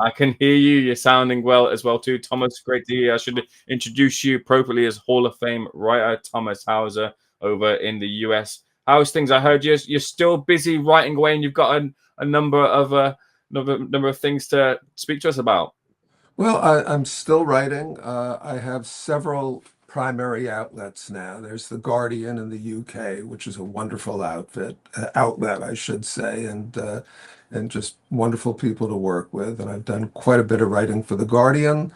I can hear you. You're sounding well as well too, Thomas. Great to hear. I should introduce you appropriately as Hall of Fame writer Thomas Hauser over in the US. How's things? I heard you're still busy writing away, and you've got a number of number of things to speak to us about. Well, I'm still writing. I have several primary outlets now. There's The Guardian in the UK, which is a wonderful outlet, I should say, and just wonderful people to work with. And I've done quite a bit of writing for The Guardian.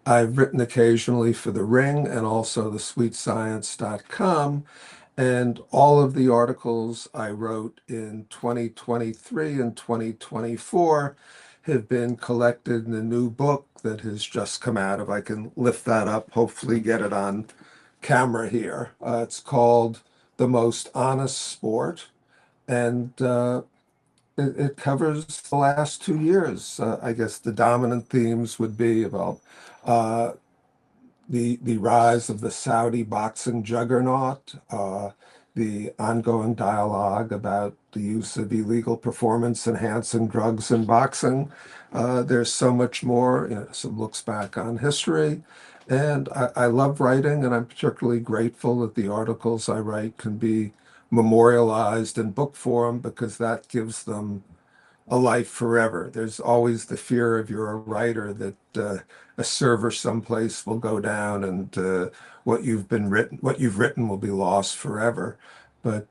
I've written occasionally for The Ring and also the sweetscience.com. And all of the articles I wrote in 2023 and 2024 have been collected in a new book that has just come out. If I can lift that up, hopefully get it on camera here. It's called The Most Honest Sport, and it covers the last 2 years. I guess the dominant themes would be about uh, the rise of the Saudi boxing juggernaut, the ongoing dialogue about the use of illegal performance enhancing drugs in boxing. There's so much more, some looks back on history. And I love writing, and I'm particularly grateful that the articles I write can be memorialized in book form because that gives them a life forever. There's always the fear if you're a writer that a server someplace will go down and what you've written will be lost forever. But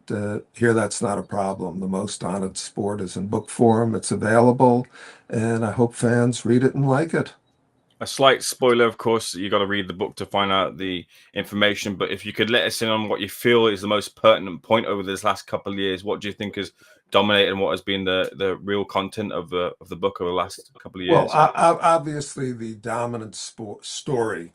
here that's not a problem. The Most Honest Sport is in book form. It's available, and I hope fans read it and like it. A slight spoiler, of course, you got to read the book to find out the information. But if you could let us in on what you feel is the most pertinent point over this last couple of years, what do you think has dominated and what has been the real content of the book over the last couple of Well, years? obviously, the dominant story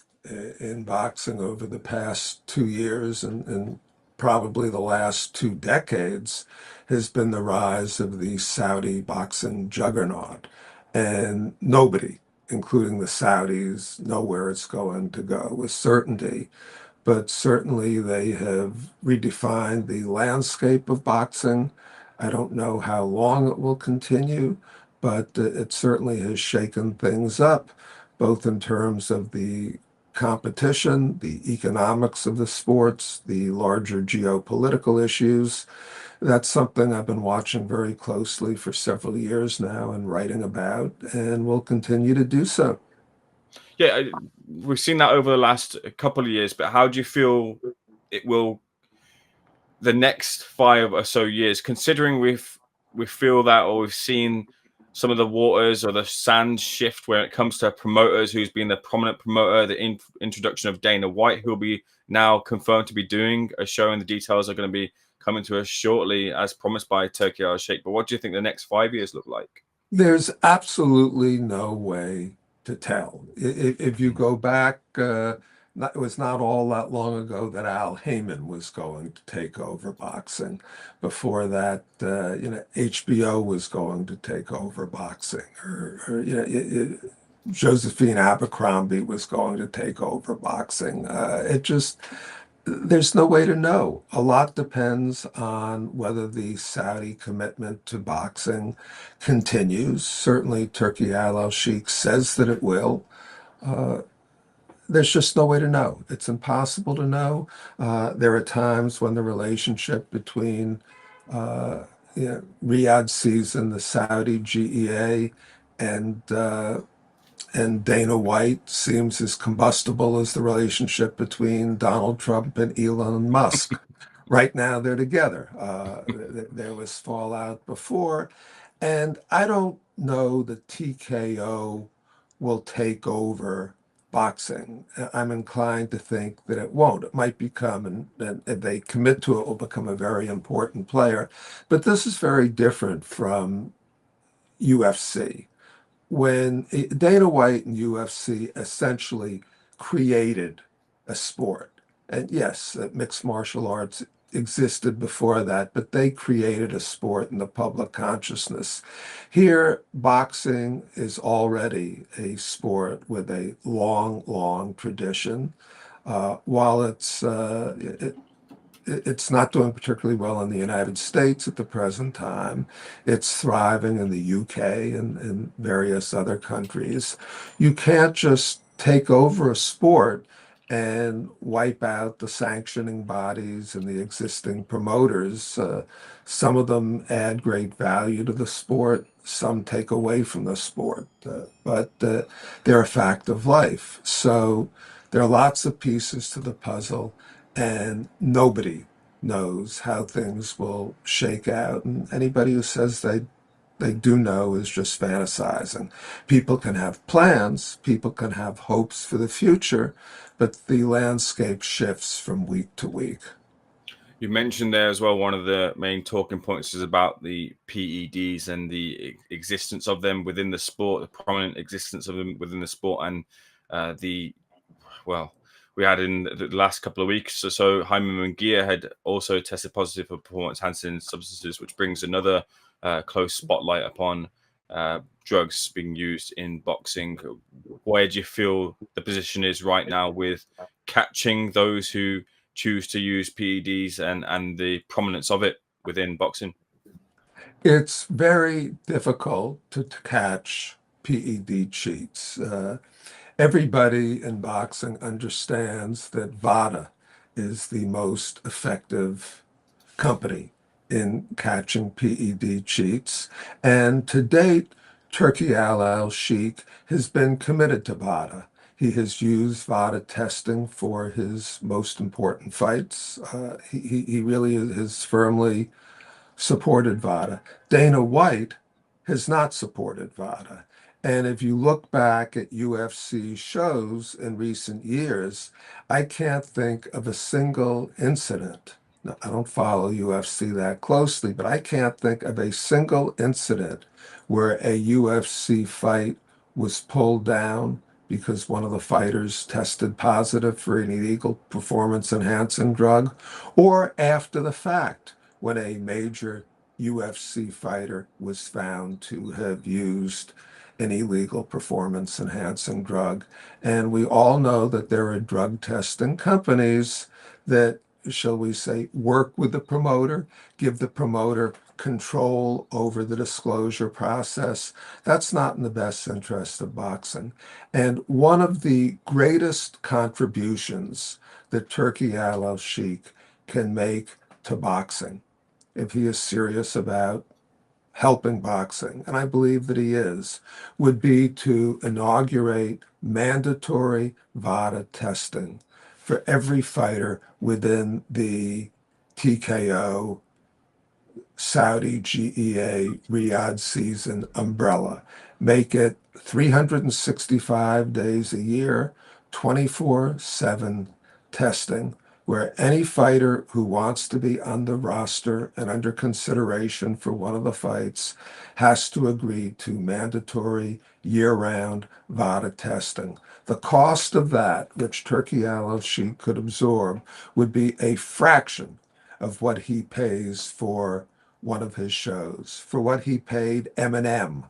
in boxing over the past 2 years and probably the last 2 decades has been the rise of the Saudi boxing juggernaut. And nobody, including the Saudis, know where it's going to go with certainty. But certainly they have redefined the landscape of boxing. I don't know how long it will continue, but it certainly has shaken things up, both in terms of the competition, the economics of the sports, the larger geopolitical issues. That's something I've been watching very closely for several years now and writing about, and will continue to do so. Yeah, we've seen that over the last couple of years, but how do you feel it will the next 5 or so years, considering we feel that or we've seen some of the waters or the sand shift when it comes to promoters, who's been the prominent promoter, the introduction of Dana White, who'll be now confirmed to be doing a show, and the details are going to be coming to us shortly, as promised by Turkey Al Sheikh. But what do you think the next 5 years look like? There's absolutely no way to tell. If you go back, it was not all that long ago that Al Heyman was going to take over boxing. Before that, HBO was going to take over boxing, Josephine Abercrombie was going to take over boxing. There's no way to know. A lot depends on whether the Saudi commitment to boxing continues. Certainly, Turkey Al Sheikh says that it will. Uh, there's just no way to know. It's impossible to know. There are times when the relationship between Riyadh season, the Saudi GEA, and Dana White seems as combustible as the relationship between Donald Trump and Elon Musk. Right now, they're together. There was fallout before, and I don't know that TKO will take over boxing. I'm inclined to think that it won't. It might become, and if they commit to it, will become a very important player. But this is very different from UFC when Dana White and UFC essentially created a sport. And yes, mixed martial arts existed before that, but they created a sport in the public consciousness. Here, boxing is already a sport with a long, long tradition. While it's not doing particularly well in the United States at the present time. It's thriving in the UK and various other countries. You can't just take over a sport and wipe out the sanctioning bodies and the existing promoters. Some of them add great value to the sport, some take away from the sport, but they're a fact of life. So there are lots of pieces to the puzzle, and nobody knows how things will shake out. And anybody who says they do know is just fantasizing. People can have plans, people can have hopes for the future, but the landscape shifts from week to week. You mentioned there as well, one of the main talking points is about the PEDs and the existence of them within the sport, the prominent existence of them within the sport, and well, we had in the last couple of weeks or so, Ayman Khan had also tested positive for performance-enhancing substances, which brings another close spotlight upon drugs being used in boxing. Where do you feel the position is right now with catching those who choose to use PEDs and the prominence of it within boxing? It's very difficult to catch PED cheats. Everybody in boxing understands that VADA is the most effective company in catching PED cheats. And to date, Turki Al Sheikh has been committed to VADA. He has used VADA testing for his most important fights. He really has firmly supported VADA. Dana White has not supported VADA. And if you look back at UFC shows in recent years, I can't think of a single incident. Now, I don't follow UFC that closely, but I can't think of a single incident where a UFC fight was pulled down because one of the fighters tested positive for an illegal performance enhancing drug, or after the fact when a major UFC fighter was found to have used an illegal performance enhancing drug. And we all know that there are drug testing companies that, shall we say, work with the promoter, give the promoter control over the disclosure process. That's not in the best interest of boxing. And one of the greatest contributions that Turki Al Sheikh can make to boxing, if he is serious about helping boxing, and I believe that he is, would be to inaugurate mandatory VADA testing for every fighter within the TKO Saudi GEA Riyadh season umbrella. Make it 365 days a year, 24/7 testing, where any fighter who wants to be on the roster and under consideration for one of the fights has to agree to mandatory year-round VADA testing. The cost of that, which Turki Al Sheikh could absorb, would be a fraction of what he pays for one of his shows, for what he paid Eminem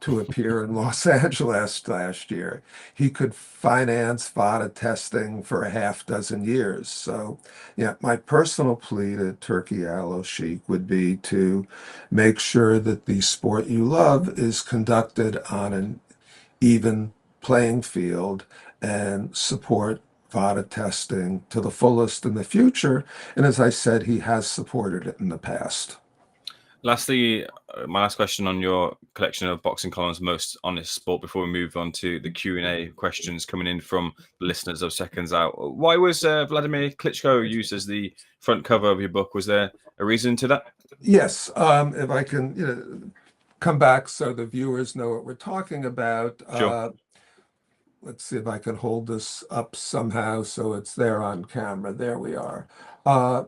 to appear in Los Angeles last year. He could finance VADA testing for a half dozen years. So, yeah, my personal plea to Turki Al Sheikh would be to make sure that the sport you love is conducted on an even playing field and support VADA testing to the fullest in the future. And as I said, he has supported it in the past. Lastly, my last question on your collection of boxing columns, Most Honest Sport, before we move on to the Q&A questions coming in from the listeners of Seconds Out. Why was Vladimir Klitschko used as the front cover of your book? Was there a reason to that? Yes, if I can, come back so the viewers know what we're talking about. Sure. Let's see if I can hold this up somehow so it's there on camera. There we are. Uh,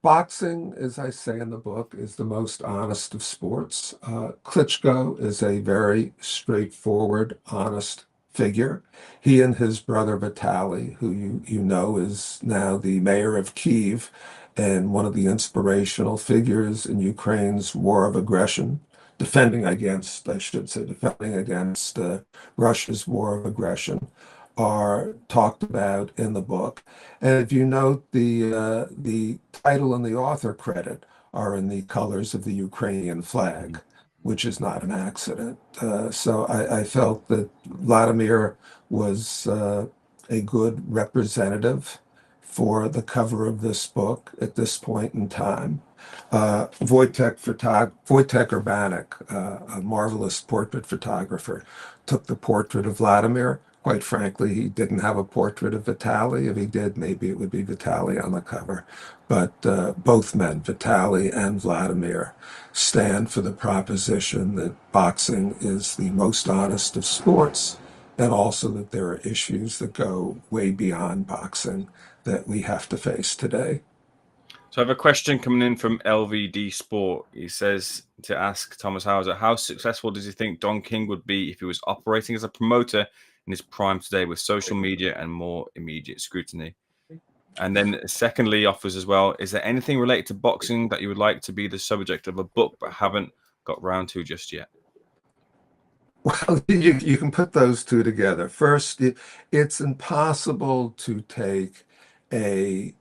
Boxing, as I say in the book, is the most honest of sports. Klitschko is a very straightforward, honest figure. He and his brother Vitaly, who you know is now the mayor of Kyiv and one of the inspirational figures in Ukraine's war of aggression, defending against Russia's war of aggression, are talked about in the book. And if you note, the title and the author credit are in the colors of the Ukrainian flag, which is not an accident. So I felt that Vladimir was a good representative for the cover of this book at this point in time. Wojtek Urbanek, a marvelous portrait photographer, took the portrait of Vladimir. Quite frankly, he didn't have a portrait of Vitaly. If he did, maybe it would be Vitaly on the cover. But both men, Vitaly and Vladimir, stand for the proposition that boxing is the most honest of sports, and also that there are issues that go way beyond boxing that we have to face today. So I have a question coming in from LVD Sport. He says to ask Thomas Hauser, how successful does he think Don King would be if he was operating as a promoter in his prime today with social media and more immediate scrutiny? And then secondly, offers as well, is there anything related to boxing that you would like to be the subject of a book but haven't got round to just yet? Well, you can put those two together. First, it's impossible to take a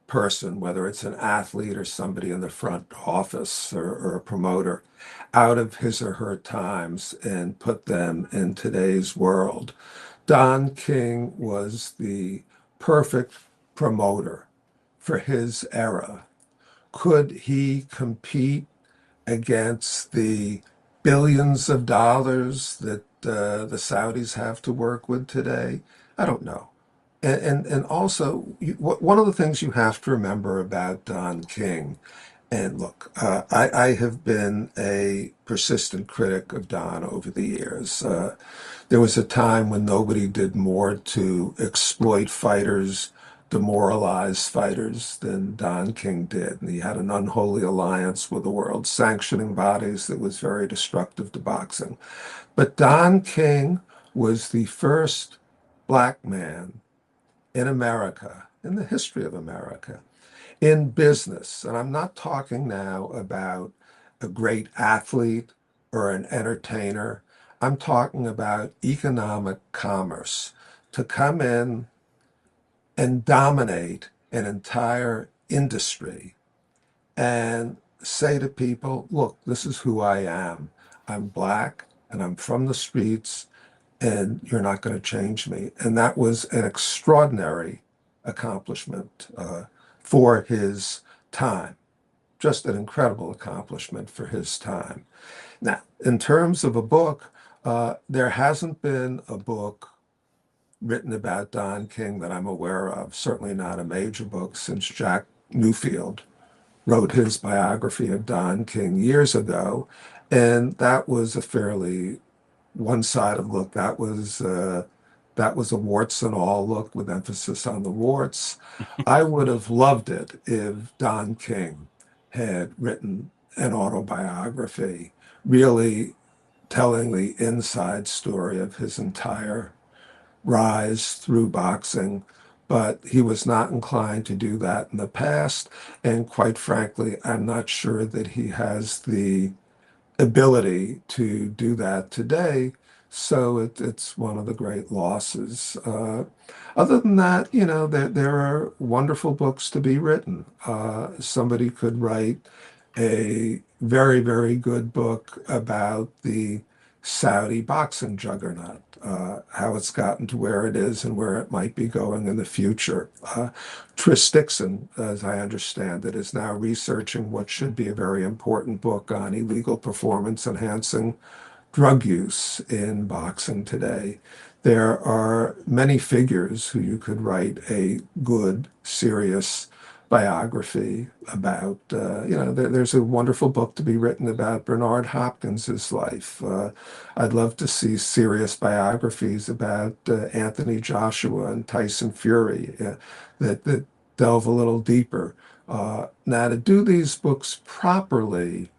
person, whether it's an athlete or somebody in the front office or a promoter, out of his or her times and put them in today's world. Don King was the perfect promoter for his era. Could he compete against the billions of dollars that the Saudis have to work with today? I don't know. And also, one of the things you have to remember about Don King, and look, I have been a persistent critic of Don over the years. There was a time when nobody did more to exploit fighters, demoralize fighters than Don King did. And he had an unholy alliance with the world sanctioning bodies that was very destructive to boxing. But Don King was the first black man in America, in the history of America, in business. And I'm not talking now about a great athlete or an entertainer. I'm talking about economic commerce to come in and dominate an entire industry and say to people, look, this is who I am. I'm black and I'm from the streets and you're not going to change me. And that was an extraordinary accomplishment for his time, just an incredible accomplishment for his time. Now, in terms of a book, there hasn't been a book written about Don King that I'm aware of, certainly not a major book, since Jack Newfield wrote his biography of Don King years ago. And that was a fairly one-sided look. That was a warts and all look with emphasis on the warts. I would have loved it if Don King had written an autobiography, really telling the inside story of his entire rise through boxing. But he was not inclined to do that in the past. And quite frankly, I'm not sure that he has the ability to do that today. So it's one of the great losses. Other than that, there are wonderful books to be written. Somebody could write a very, very good book about the Saudi boxing juggernaut, how it's gotten to where it is and where it might be going in the future. Tris Dixon, as I understand it, is now researching what should be a very important book on illegal performance enhancing drug use in boxing today. There are many figures who you could write a good, serious biography about. There's a wonderful book to be written about Bernard Hopkins's life. I'd love to see serious biographies about Anthony Joshua and Tyson Fury that delve a little deeper. Now, to do these books properly,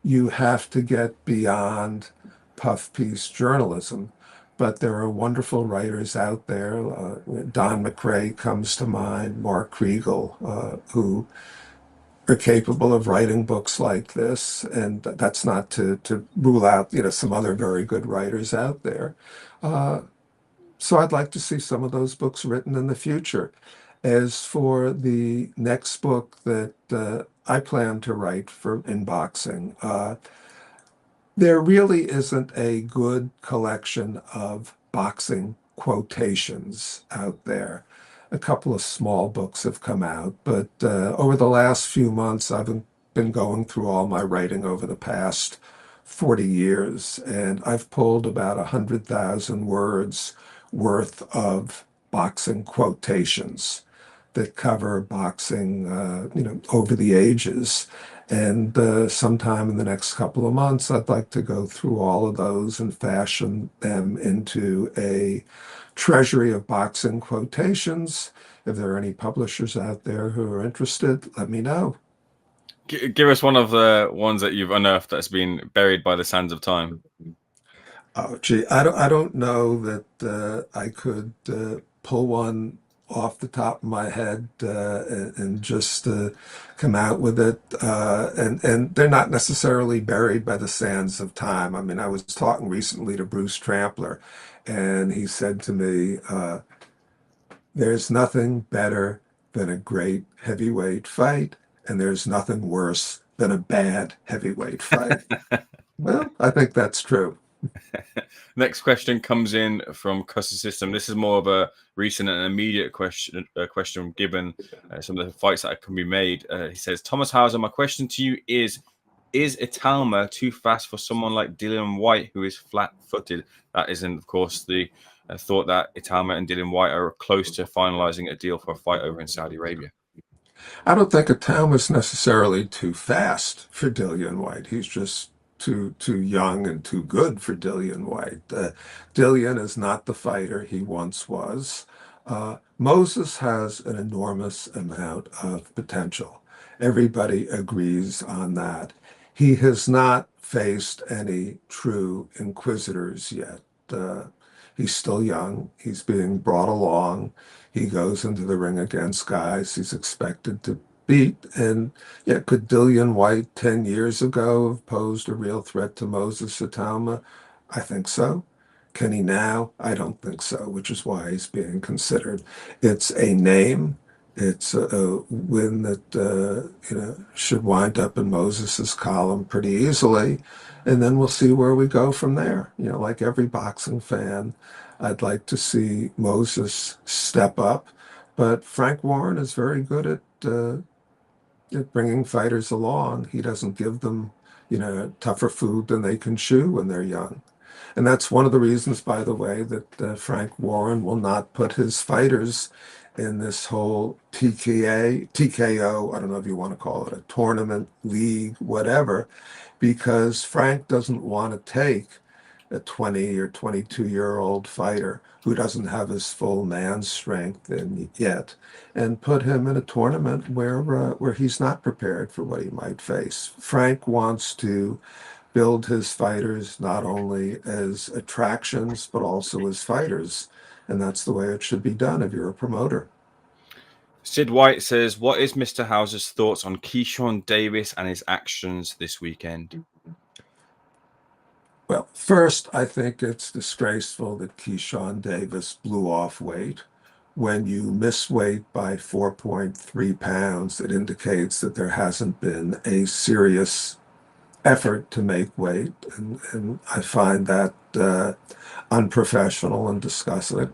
you have to get beyond puff piece journalism. But there are wonderful writers out there. Don McRae comes to mind, Mark Kriegel, who are capable of writing books like this. And that's not to rule out, some other very good writers out there. So I'd like to see some of those books written in the future. As for the next book that I plan to write for in boxing, there really isn't a good collection of boxing quotations out there. A couple of small books have come out, but over the last few months, been going through all my writing over the past 40 years, and I've pulled about 100,000 words worth of boxing quotations that cover boxing, over the ages. And sometime in the next couple of months, I'd like to go through all of those and fashion them into a treasury of boxing quotations. If there are any publishers out there who are interested, let me know. Give us one of the ones that you've unearthed that's been buried by the sands of time. Oh, gee, I don't know that I could pull one off the top of my head and just come out with it. And they're not necessarily buried by the sands of time. I mean, I was talking recently to Bruce Trampler, and he said to me, "There's nothing better than a great heavyweight fight, and there's nothing worse than a bad heavyweight fight." Well, I think that's true. Next question comes in from Custom System. This is more of a recent and immediate question given some of the fights that can be made. He says, Thomas Hauser, my question to you is Itauma too fast for someone like Dillian White, who is flat-footed? That isn't, of course, the thought that Itauma and Dillian White are close to finalizing a deal for a fight over in Saudi Arabia. I don't think Itauma is necessarily too fast for Dillian White. He's just too young and too good for Dillian White. Dillian is not the fighter he once was. Moses has an enormous amount of potential. Everybody agrees on that. He has not faced any true inquisitors yet. Uh, he's still young. He's being brought along. He goes into the ring against guys he's expected to beat. And yeah, could Dillian White 10 years ago have posed a real threat to Moses Itauma? I think so. Can he now? I don't think so, which is why he's being considered. It's a name. It's a win that should wind up in Moses's column pretty easily, and then we'll see where we go from there. Like every boxing fan, I'd like to see Moses step up, but Frank Warren is very good at bringing fighters along. He doesn't give them, tougher food than they can chew when they're young. And that's one of the reasons, by the way, that Frank Warren will not put his fighters in this whole TKO, I don't know if you want to call it a tournament, league, whatever, because Frank doesn't want to take a 20 or 22-year-old fighter who doesn't have his full man strength in yet and put him in a tournament where he's not prepared for what he might face. Frank wants to build his fighters not only as attractions but also as fighters, and that's the way it should be done if you're a promoter. Sid White says, what is Mr. Hauser's thoughts on Keyshawn Davis and his actions this weekend? Well, first, I think it's disgraceful that Keyshawn Davis blew off weight. When you miss weight by 4.3 pounds, it indicates that there hasn't been a serious effort to make weight, and I find that unprofessional and disgusting.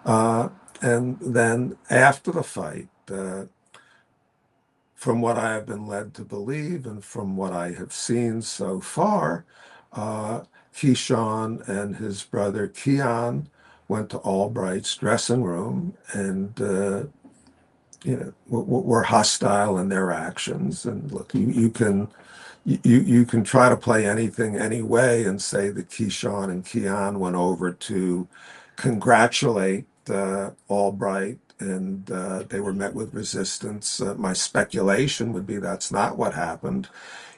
And then after the fight, from what I have been led to believe and from what I have seen so far, uh, Keyshawn and his brother Keon went to Albright's dressing room and were hostile in their actions. And look, you can try to play anything anyway and say that Keyshawn and Keon went over to congratulate Albright and they were met with resistance. My speculation would be that's not what happened.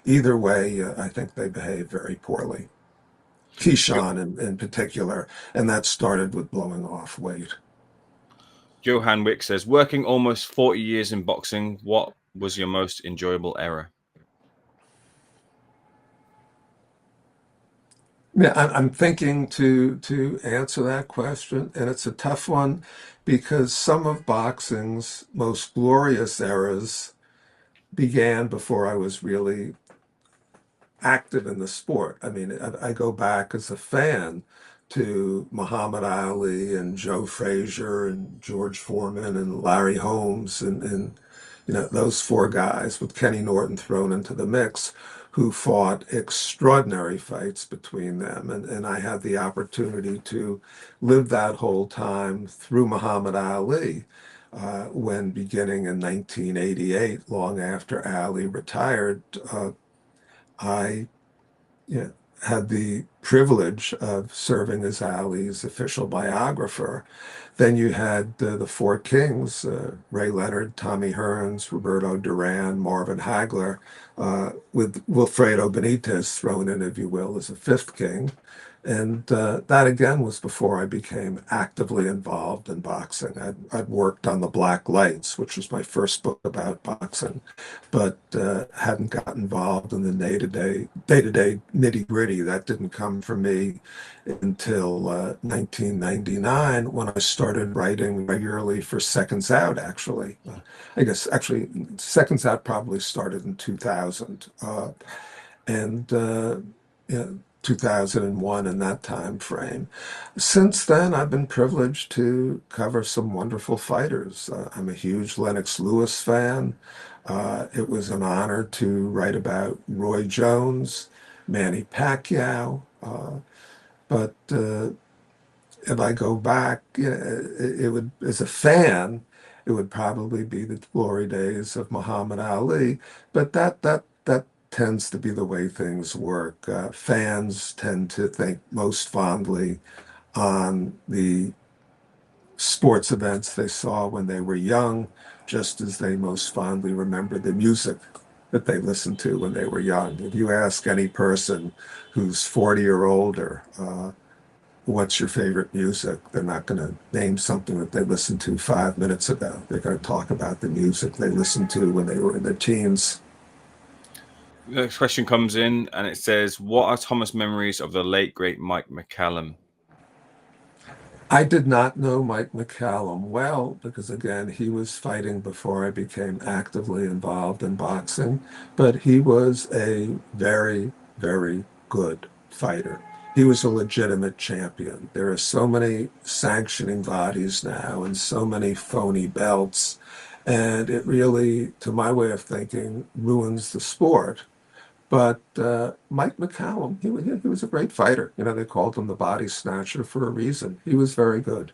Either way, I think they behaved very poorly. Keyshawn in particular, and that started with blowing off weight. Joe Hanwick says, working almost 40 years in boxing, what was your most enjoyable era? Yeah, I'm thinking to answer that question, and it's a tough one because some of boxing's most glorious eras began before I was really active in the sport. I mean, I go back as a fan to Muhammad Ali and Joe Frazier and George Foreman and Larry Holmes and those four guys with Kenny Norton thrown into the mix who fought extraordinary fights between them. And I had the opportunity to live that whole time through Muhammad Ali. When beginning in 1988, long after Ali retired, I yeah, had the privilege of serving as Ali's official biographer. Then you had the Four Kings, Ray Leonard, Tommy Hearns, Roberto Duran, Marvin Hagler, with Wilfredo Benitez thrown in, if you will, as a fifth king. And that again was before I became actively involved in boxing. I'd worked on The Black Lights, which was my first book about boxing, but hadn't got involved in the day-to-day nitty-gritty. That didn't come for me until 1999 when I started writing regularly for Seconds Out, actually. I guess actually Seconds Out probably started in 2000. And yeah, 2001 in that time frame. Since then, I've been privileged to cover some wonderful fighters. I'm a huge Lennox Lewis fan. It was an honor to write about Roy Jones, Manny Pacquiao. But if I go back, it would, as a fan, it would probably be the glory days of Muhammad Ali. But that tends to be the way things work. Fans tend to think most fondly on the sports events they saw when they were young, just as they most fondly remember the music that they listened to when they were young. If you ask any person who's 40 or older, what's your favorite music? They're not going to name something that they listened to 5 minutes ago. They're going to talk about the music they listened to when they were in their teens. The next question comes in and it says, what are Thomas' memories of the late, great Mike McCallum? I did not know Mike McCallum well because, again, he was fighting before I became actively involved in boxing, but he was a very, very good fighter. He was a legitimate champion. There are so many sanctioning bodies now and so many phony belts, and it really, to my way of thinking, ruins the sport. But Mike McCallum, he was a great fighter. They called him the body snatcher for a reason. He was very good.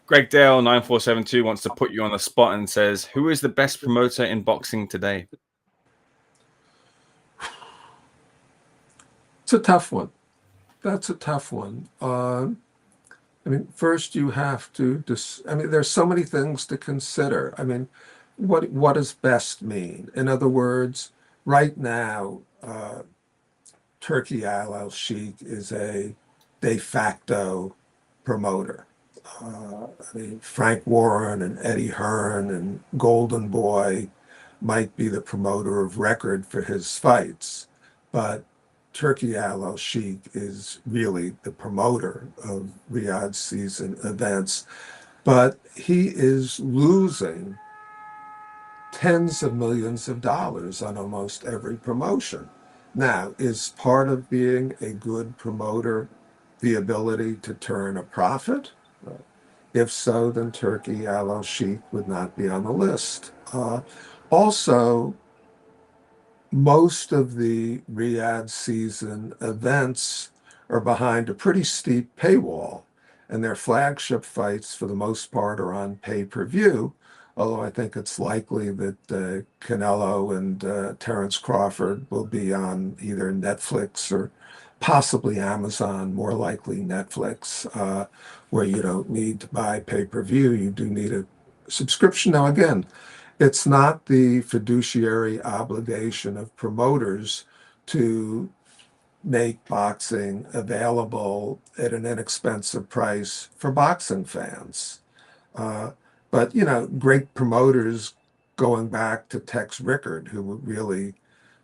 Greg Dale 9472 wants to put you on the spot and says, who is the best promoter in boxing today? It's a tough one. That's a tough one. I mean, first you have to I mean, there's so many things to consider. I mean, what does best mean? In other words, right now, Turkey Al Sheikh is a de facto promoter. I mean, Frank Warren and Eddie Hearn and Golden Boy might be the promoter of record for his fights, but Turkey Al Sheikh is really the promoter of Riyadh season events. But he is losing tens of millions of dollars on almost every promotion. Now, is part of being a good promoter the ability to turn a profit? If so, then Turkey Al Sheikh would not be on the list. Also, most of the Riyadh season events are behind a pretty steep paywall, and their flagship fights, for the most part, are on pay-per-view. Although I think it's likely that Canelo and Terence Crawford will be on either Netflix or possibly Amazon, more likely Netflix, where you don't need to buy pay-per-view. You do need a subscription. Now, again, it's not the fiduciary obligation of promoters to make boxing available at an inexpensive price for boxing fans. Uh, but, great promoters going back to Tex Rickard, who really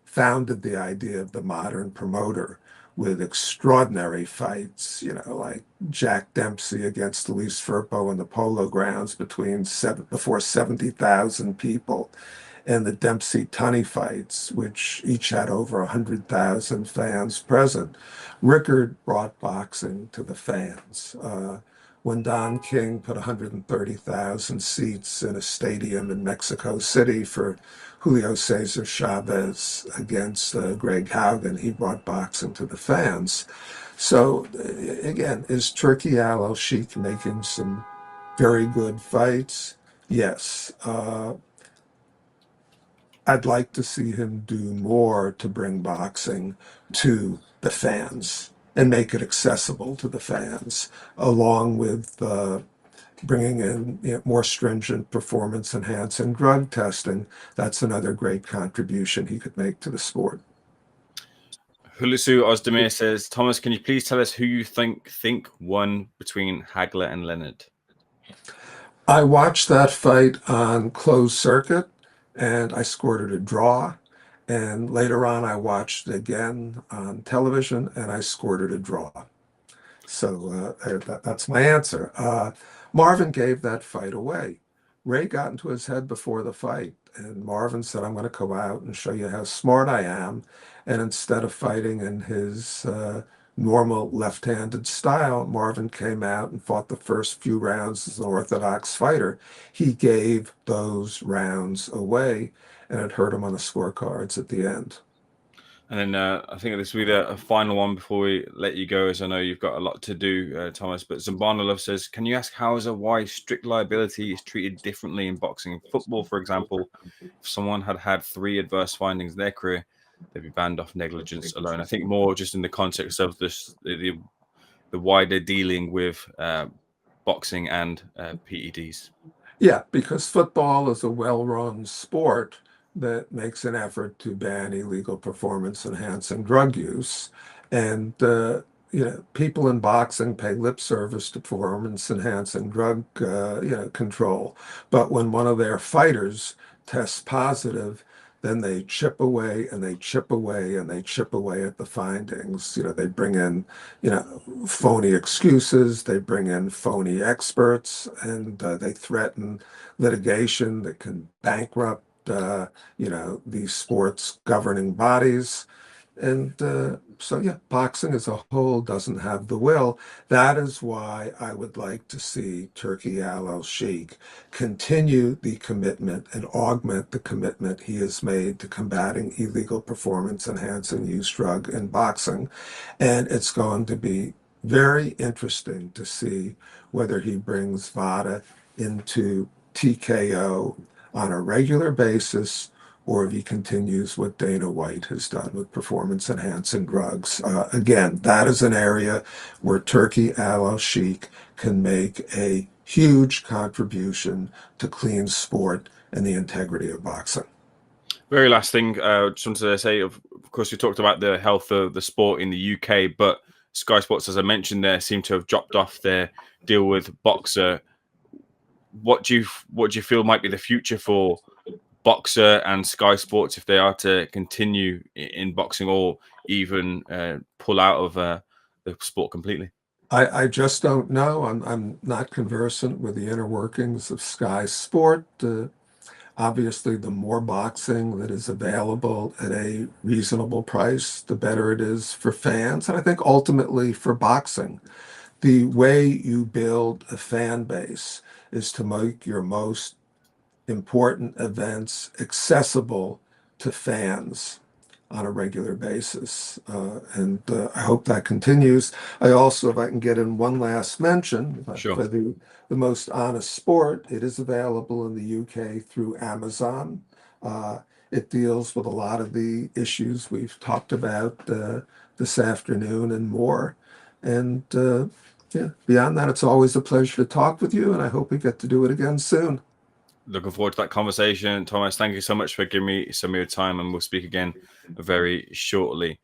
founded the idea of the modern promoter, with extraordinary fights, like Jack Dempsey against Luis Firpo in the Polo Grounds before 70,000 people, and the Dempsey-Tunney fights, which each had over 100,000 fans present. Rickard brought boxing to the fans. When Don King put 130,000 seats in a stadium in Mexico City for Julio Cesar Chavez against Greg Haugen, he brought boxing to the fans. So again, is Turki Al-Sheikh making some very good fights? Yes. I'd like to see him do more to bring boxing to the fans and make it accessible to the fans, along with bringing in more stringent performance-enhancing drug testing. That's another great contribution he could make to the sport. Hulusu Ozdemir says, Thomas, can you please tell us who you think won between Hagler and Leonard? I watched that fight on closed circuit, and I scored it a draw. And later on, I watched it again on television, and I scored it a draw. So that's my answer. Marvin gave that fight away. Ray got into his head before the fight, and Marvin said, I'm going to go out and show you how smart I am. And instead of fighting in his normal left-handed style, Marvin came out and fought the first few rounds as an orthodox fighter. He gave those rounds away, and it hurt him on the scorecards at the end. And then I think this will be the final one before we let you go, as I know you've got a lot to do, Thomas. But Zambana Love says, can you ask Hauser why strict liability is treated differently in boxing and football? For example, if someone had 3 adverse findings in their career, they'd be banned off negligence alone. I think more just in the context of this, the wider dealing with boxing and PEDs. Yeah, because football is a well-run sport that makes an effort to ban illegal performance-enhancing drug use. And, people in boxing pay lip service to performance-enhancing drug, control. But when one of their fighters tests positive, then they chip away and they chip away and they chip away at the findings. They bring in, phony excuses, they bring in phony experts, and they threaten litigation that can bankrupt these sports governing bodies. And so, yeah, boxing as a whole doesn't have the will. That is why I would like to see Turki Al-Sheikh continue the commitment and augment the commitment he has made to combating illegal performance-enhancing use drug in boxing. And it's going to be very interesting to see whether he brings VADA into TKO on a regular basis, or if he continues what Dana White has done with performance-enhancing drugs. Again, that is an area where Turki Al-Sheikh can make a huge contribution to clean sport and the integrity of boxing. Very last thing, just wanted to say, of course, we talked about the health of the sport in the UK, but Sky Sports, as I mentioned there, seem to have dropped off their deal with Boxer. What do you feel might be the future for Boxer and Sky Sports if they are to continue in boxing, or even pull out of the sport completely? I just don't know. I'm not conversant with the inner workings of Sky Sport. Obviously, the more boxing that is available at a reasonable price, the better it is for fans, and I think ultimately for boxing. The way you build a fan base is to make your most important events accessible to fans on a regular basis. And I hope that continues. I also, if I can get in one last mention, Sure. for the most honest sport, it is available in the UK through Amazon. It deals with a lot of the issues we've talked about this afternoon and more. And beyond that, it's always a pleasure to talk with you, and I hope we get to do it again soon. Looking forward to that conversation. Thomas, thank you so much for giving me some of your time, and we'll speak again very shortly.